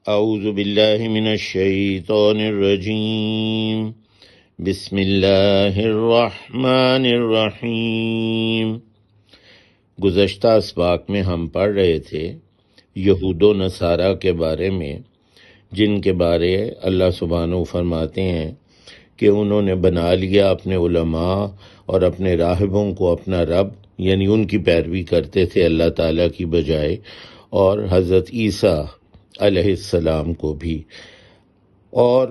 اعوذ باللہ من الشیطان الرجیم بسم اللہ الرحمن الرحیم۔ گزشتہ اسباق میں ہم پڑھ رہے تھے یہود و نصارہ کے بارے میں، جن کے بارے اللہ سبحانہ فرماتے ہیں کہ انہوں نے بنا لیا اپنے علماء اور اپنے راہبوں کو اپنا رب، یعنی ان کی پیروی کرتے تھے اللہ تعالیٰ کی بجائے، اور حضرت عیسیٰ علیہ السلام کو بھی۔ اور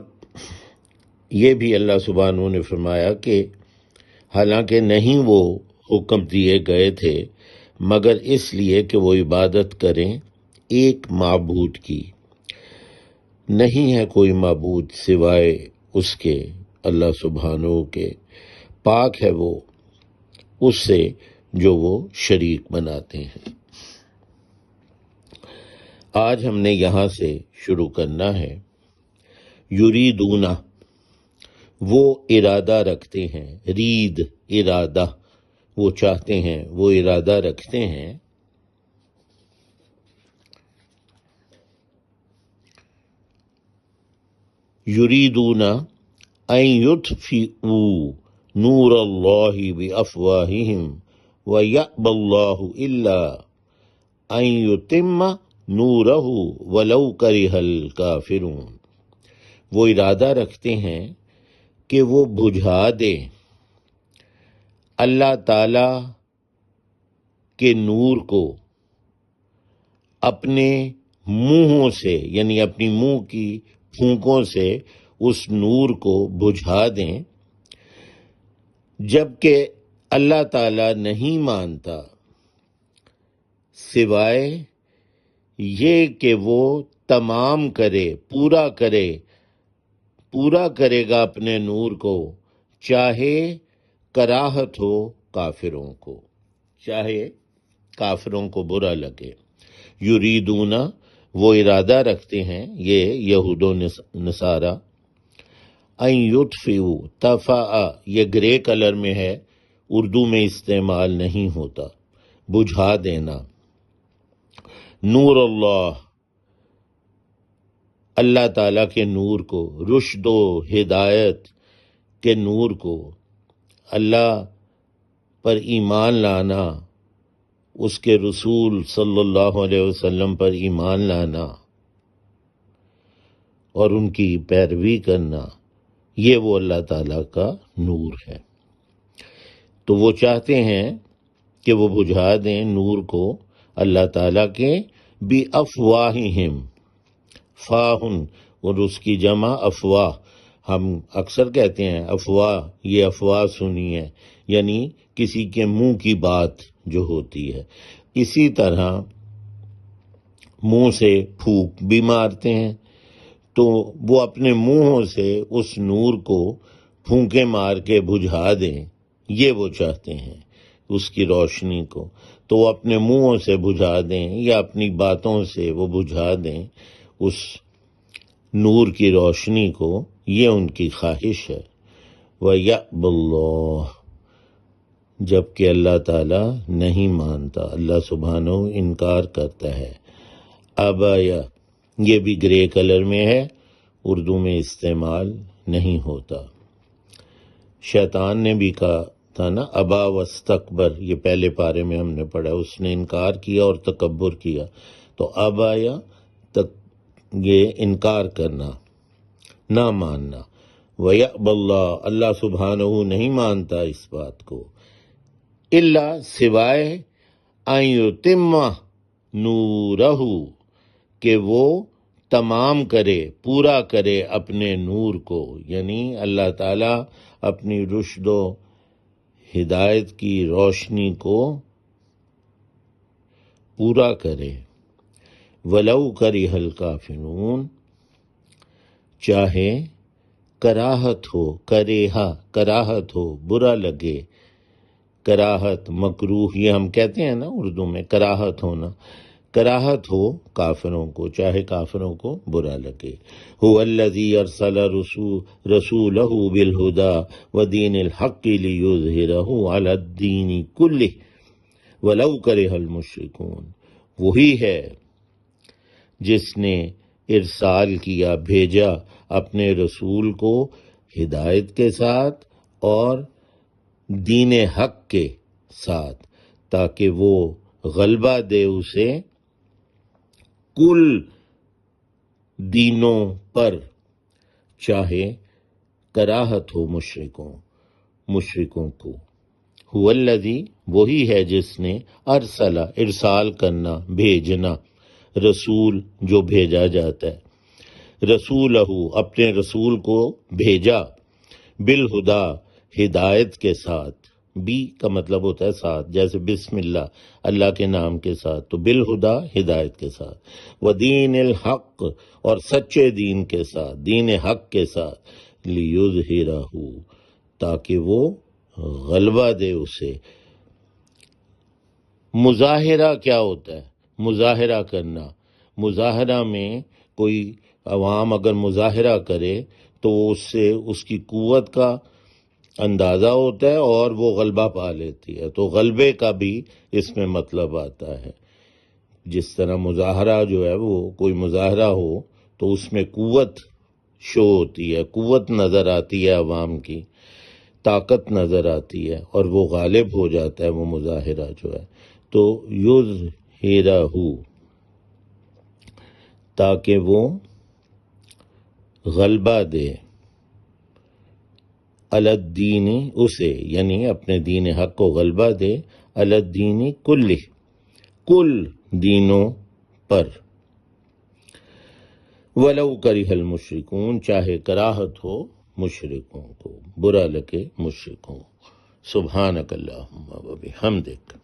یہ بھی اللہ سبحانہ نے فرمایا کہ حالانکہ نہیں وہ حکم دیے گئے تھے مگر اس لیے کہ وہ عبادت کریں ایک معبود کی، نہیں ہے کوئی معبود سوائے اس کے اللہ سبحانہ کے، پاک ہے وہ اس سے جو وہ شریک بناتے ہیں۔ آج ہم نے یہاں سے شروع کرنا ہے۔ یریدون، وہ ارادہ رکھتے ہیں، رید ارادہ، وہ چاہتے ہیں، وہ ارادہ رکھتے ہیں، یریدون ان یطفئوا نور اللہ بافواہہم ویأبی اللہ الا ان یتم نورہ ولو کرہ الکافرون۔ وہ ارادہ رکھتے ہیں کہ وہ بجھا دیں اللہ تعالی کے نور کو اپنے منہوں سے، یعنی اپنی منہ کی پھونکوں سے اس نور کو بجھا دیں، جبکہ اللہ تعالی نہیں مانتا سوائے یہ کہ وہ تمام کرے، پورا کرے گا اپنے نور کو، چاہے کراہت ہو کافروں کو، چاہے کافروں کو برا لگے۔ یریدون، وہ ارادہ رکھتے ہیں، یہ یہود و نصارہ، ان یطفئوا، طفأ یہ گرے کلر میں ہے، اردو میں استعمال نہیں ہوتا، بجھا دینا، نور اللہ تعالیٰ کے نور کو، رشد و ہدایت کے نور کو، اللہ پر ایمان لانا، اس کے رسول صلی اللہ علیہ وسلم پر ایمان لانا اور ان کی پیروی کرنا، یہ وہ اللہ تعالیٰ کا نور ہے۔ تو وہ چاہتے ہیں کہ وہ بجھا دیں نور کو اللہ تعالیٰ کے، بِأَفْوَاهِهِمْ، فاہن اور اس کی جمع افواہ، ہم اکثر کہتے ہیں افواہ، یہ افواہ سنی ہے، یعنی کسی کے منہ کی بات جو ہوتی ہے۔ اسی طرح منہ سے پھونک بھی مارتے ہیں، تو وہ اپنے منہوں سے اس نور کو پھونکے مار کے بجھا دیں، یہ وہ چاہتے ہیں اس کی روشنی کو، تو وہ اپنے منہوں سے بجھا دیں یا اپنی باتوں سے وہ بجھا دیں اس نور کی روشنی کو، یہ ان کی خواہش ہے۔ وَيَأْبَى اللَّهُ، جبکہ اللہ تعالیٰ نہیں مانتا، اللہ سبحانہ انکار کرتا ہے۔ ابایا، یہ بھی گرے کلر میں ہے، اردو میں استعمال نہیں ہوتا۔ شیطان نے بھی کہا تھا نا، ابا واستکبر، یہ پہلے پارے میں ہم نے پڑھا، اس نے انکار کیا اور تکبر کیا، تو ابایا یہ انکار کرنا، نہ ماننا۔ وَيَأْبَى اللَّهُ، اللہ سبحانہ نہیں مانتا اس بات کو، الا سوائے ان یتم نورہ، کہ وہ تمام کرے، پورا کرے اپنے نور کو، یعنی اللہ تعالیٰ اپنی رشد و ہدایت کی روشنی کو پورا کرے۔ وَلَوْ كَرِهَ الْكَافِرُونَ، چاہے کراہت ہو، کراہت ہو، برا لگے، کراہت، مکروہ، یہ ہم کہتے ہیں نا اردو میں کراہت ہونا، کراہت ہو کافروں کو، چاہے کافروں کو برا لگے۔ هُوَ الَّذِي أَرْسَلَ رَسُولَهُ بِالْهُدَى وَدِينِ الْحَقِّ لِيُظْهِرَهُ عَلَى الدِّينِ كُلِّهِ وَلَوْ كَرِهَ الْمُشْرِكُونَ، وہی ہے جس نے ارسال کیا، بھیجا اپنے رسول کو ہدایت کے ساتھ اور دین حق کے ساتھ، تاکہ وہ غلبہ دے اسے کل دینوں پر، چاہے کراہت ہو مشرکوں کو۔ هو الذی، وہی ہے جس نے ارسلہ، ارسال کرنا، بھیجنا، رسول جو بھیجا جاتا ہے، رسولہ، اپنے رسول کو بھیجا، بالہدا، ہدایت کے ساتھ، بی کا مطلب ہوتا ہے ساتھ، جیسے بسم اللہ، اللہ کے نام کے ساتھ، تو بالہدا، ہدایت کے ساتھ، ودین الحق، اور سچے دین کے ساتھ، دین حق کے ساتھ، لیظہرہ، تاکہ وہ غلبہ دے اسے۔ مظاہرہ کیا ہوتا ہے؟ مظاہرہ کرنا، مظاہرہ میں کوئی عوام اگر مظاہرہ کرے تو اس سے اس کی قوت کا اندازہ ہوتا ہے اور وہ غلبہ پا لیتی ہے، تو غلبے کا بھی اس میں مطلب آتا ہے۔ جس طرح مظاہرہ جو ہے، وہ کوئی مظاہرہ ہو تو اس میں قوت شو ہوتی ہے، قوت نظر آتی ہے، عوام کی طاقت نظر آتی ہے، اور وہ غالب ہو جاتا ہے وہ مظاہرہ جو ہے۔ تو یظہرہ، تاکہ وہ غلبہ دے، علی الدین، اسے یعنی اپنے دین حق کو غلبہ دے، علی الدین کلہ، کل دینوں پر، ولو کرہ المشرکون، چاہے کراہت ہو مشرکوں کو، برا لگے مشرکوں۔ سبحانک اللہم و بحمدک۔